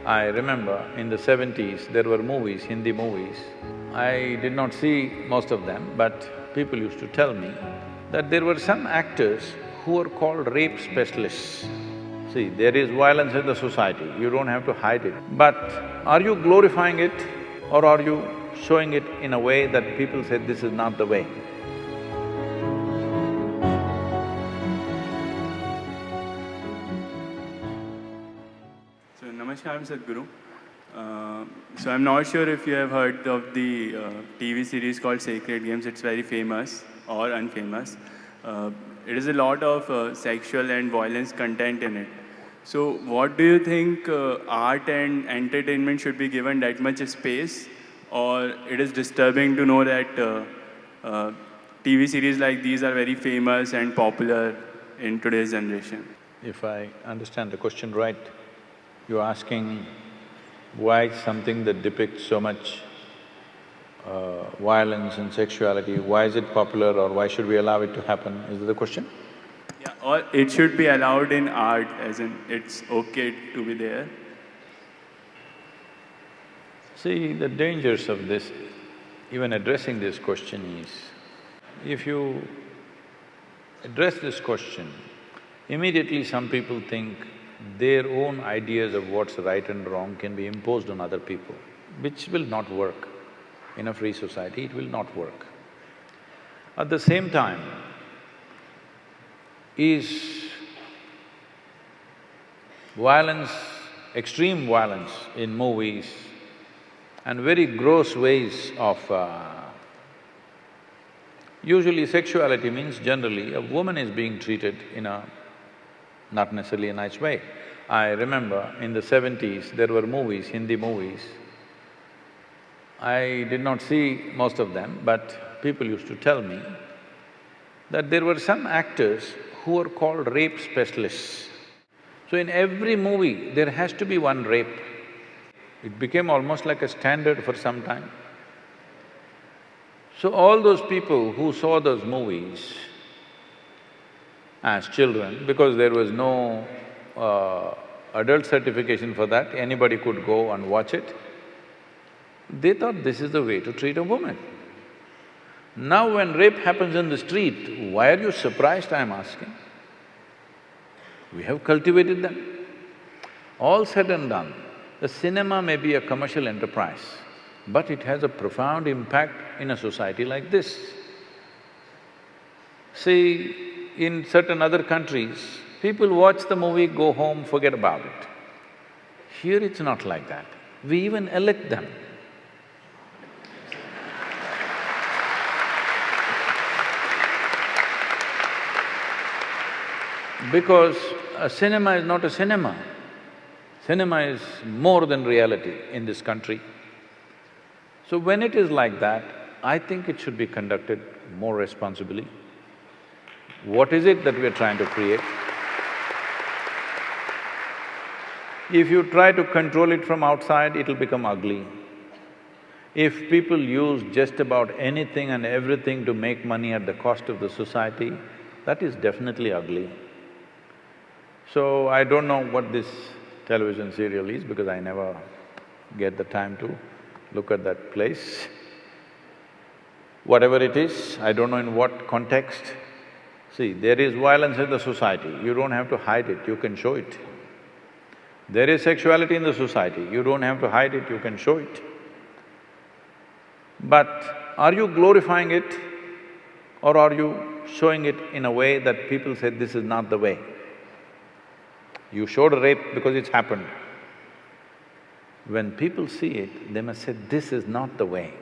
I remember in the 70s, there were movies, Hindi movies. I did not see most of them, but people used to tell me that there were some actors who were called rape specialists. See, there is violence in the society, you don't have to hide it. But are you glorifying it or are you showing it in a way that people say this is not the way? So, Namaskar, I'm Sadhguru. So, I'm not sure if you have heard of the TV series called Sacred Games. It's very famous or unfamous. It is a lot of sexual and violence content in it. So, what do you think art and entertainment should be given that much space, or it is disturbing to know that TV series like these are very famous and popular in today's generation? If I understand the question right, you're asking why something that depicts so much violence and sexuality, why is it popular or why should we allow it to happen? Is that the question? Yeah, or it should be allowed in art, as in it's okay to be there. See, the dangers of this, even addressing this question is, if you address this question, immediately some people think their own ideas of what's right and wrong can be imposed on other people, which will not work. In a free society, it will not work. At the same time, is violence, extreme violence in movies and very gross ways of… Usually sexuality means generally a woman is being treated in a not necessarily a nice way. I remember in the 70s, there were movies, Hindi movies. I did not see most of them, but people used to tell me that there were some actors who were called rape specialists. So in every movie, there has to be one rape. It became almost like a standard for some time. So all those people who saw those movies as children, because there was no adult certification for that, anybody could go and watch it, they thought this is the way to treat a woman. Now when rape happens in the street, why are you surprised, I'm asking? We have cultivated them. All said and done, the cinema may be a commercial enterprise, but it has a profound impact in a society like this. See, in certain other countries, people watch the movie, go home, forget about it. Here it's not like that. We even elect them. Because a cinema is not a cinema. Cinema is more than reality in this country. So when it is like that, I think it should be conducted more responsibly. What is it that we're trying to create? If you try to control it from outside, it'll become ugly. If people use just about anything and everything to make money at the cost of the society, that is definitely ugly. So I don't know what this television serial is because I never get the time to look at that place. Whatever it is, I don't know in what context. See, there is violence in the society, you don't have to hide it, you can show it. There is sexuality in the society, you don't have to hide it, you can show it. But are you glorifying it or are you showing it in a way that people say this is not the way? You showed a rape because it's happened. When people see it, they must say, this is not the way.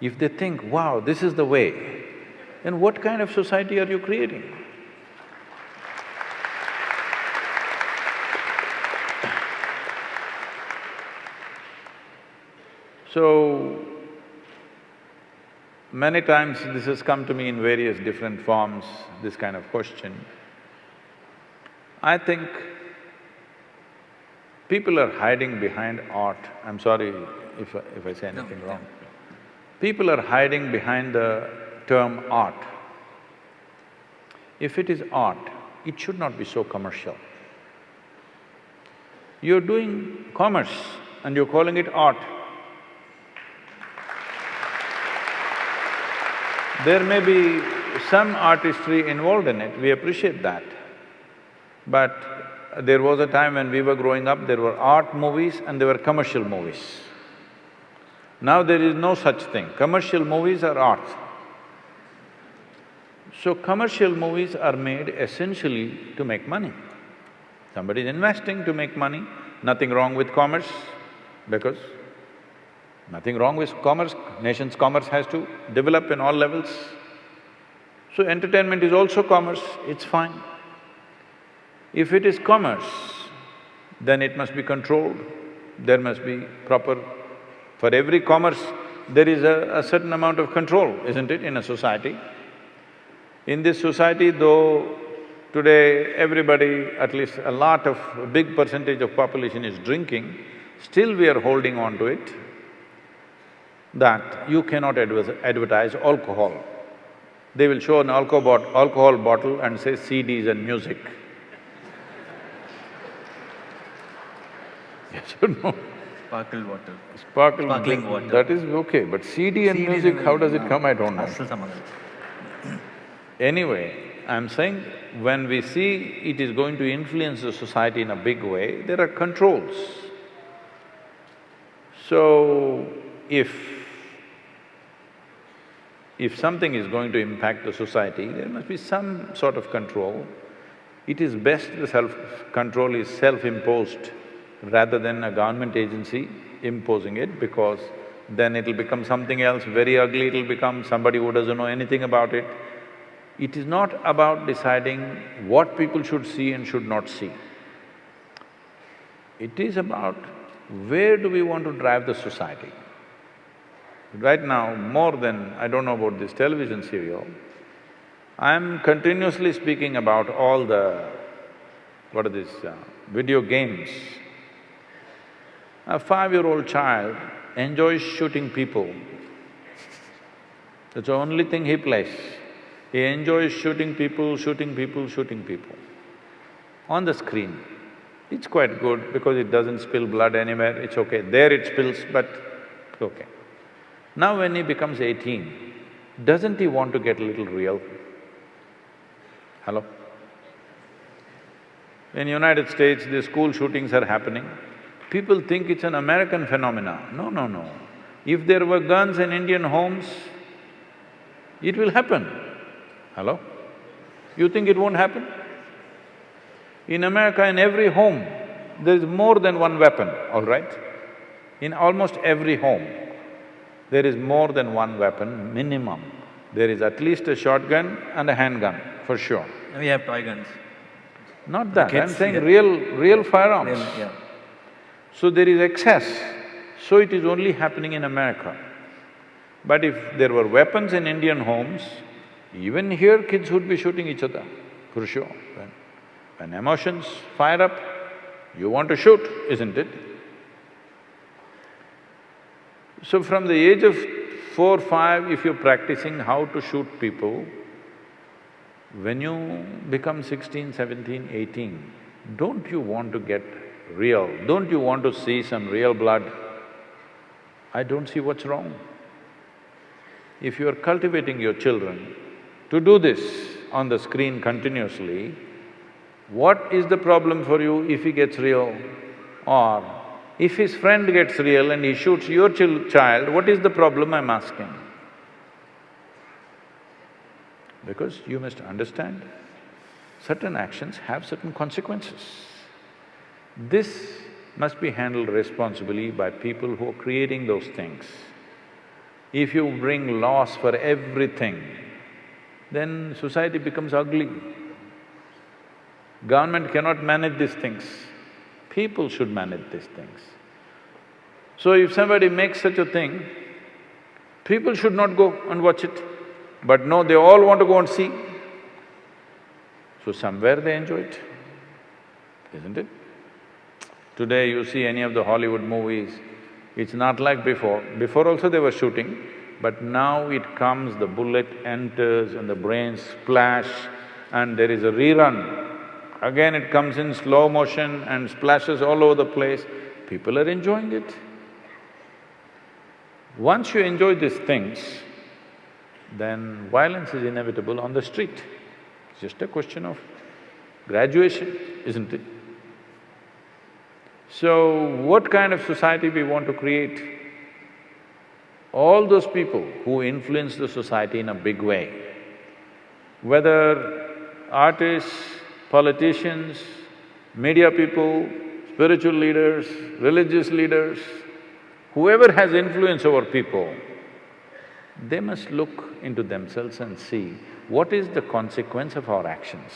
If they think, wow, this is the way, then what kind of society are you creating? So, many times this has come to me in various different forms, this kind of question. I think people are hiding behind art. I'm sorry if I say anything wrong. People are hiding behind the term art. If it is art, it should not be so commercial. You're doing commerce and you're calling it art. There may be some artistry involved in it, we appreciate that. But there was a time when we were growing up, there were art movies and there were commercial movies. Now there is no such thing, commercial movies are art. So commercial movies are made essentially to make money. Somebody is investing to make money, nothing wrong with commerce, because nothing wrong with commerce, nation's commerce has to develop in all levels. So entertainment is also commerce, it's fine. If it is commerce, then it must be controlled, there must be proper… For every commerce, there is a certain amount of control, isn't it, in a society? In this society, though today everybody, at least a big percentage of population is drinking, still we are holding on to it that you cannot advertise alcohol. They will show an alcohol bottle and say CDs and music. Yes or no? Sparkle water. Sparkling water. That is okay, but CD and music, how does it come, I don't know. Anyway, I'm saying when we see it is going to influence the society in a big way, there are controls. So, if something is going to impact the society, there must be some sort of control. It is best the self-control is self-imposed rather than a government agency imposing it, because then it'll become something else very ugly, it'll become somebody who doesn't know anything about it. It is not about deciding what people should see and should not see. It is about where do we want to drive the society. Right now, more than… I don't know about this television serial, I'm continuously speaking about all the… what are these… video games. A 5-year-old child enjoys shooting people. That's the only thing he plays. He enjoys shooting people on the screen. It's quite good because it doesn't spill blood anywhere, it's okay. There it spills, but it's okay. Now when he becomes 18, doesn't he want to get a little real? Hello? In United States, the school shootings are happening. People think it's an American phenomena. No, no, no. If there were guns in Indian homes, it will happen. Hello? You think it won't happen? In America, in every home, there is more than one weapon, all right? In almost every home, there is more than one weapon, minimum. There is at least a shotgun and a handgun, for sure. We have toy guns. Not that, I'm saying real firearms. Yeah. So there is excess, so it is only happening in America. But if there were weapons in Indian homes, even here kids would be shooting each other, for sure. When emotions fire up, you want to shoot, isn't it? So from the age of 4, 5, if you're practicing how to shoot people, when you become 16, 17, 18, don't you want to get real? Don't you want to see some real blood? I don't see what's wrong. If you are cultivating your children to do this on the screen continuously, what is the problem for you if he gets real? Or if his friend gets real and he shoots your child, what is the problem, I'm asking? Because you must understand, certain actions have certain consequences. This must be handled responsibly by people who are creating those things. If you bring laws for everything, then society becomes ugly. Government cannot manage these things, people should manage these things. So if somebody makes such a thing, people should not go and watch it. But no, they all want to go and see. So somewhere they enjoy it, isn't it? Today you see any of the Hollywood movies, it's not like before. Before also they were shooting, but now it comes, the bullet enters and the brains splash and there is a rerun. again it comes in slow motion and splashes all over the place, people are enjoying it. Once you enjoy these things, then violence is inevitable on the street. It's just a question of graduation, isn't it? So, what kind of society we want to create? All those people who influence the society in a big way, whether artists, politicians, media people, spiritual leaders, religious leaders, whoever has influence over people, they must look into themselves and see what is the consequence of our actions.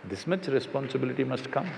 This much responsibility must come.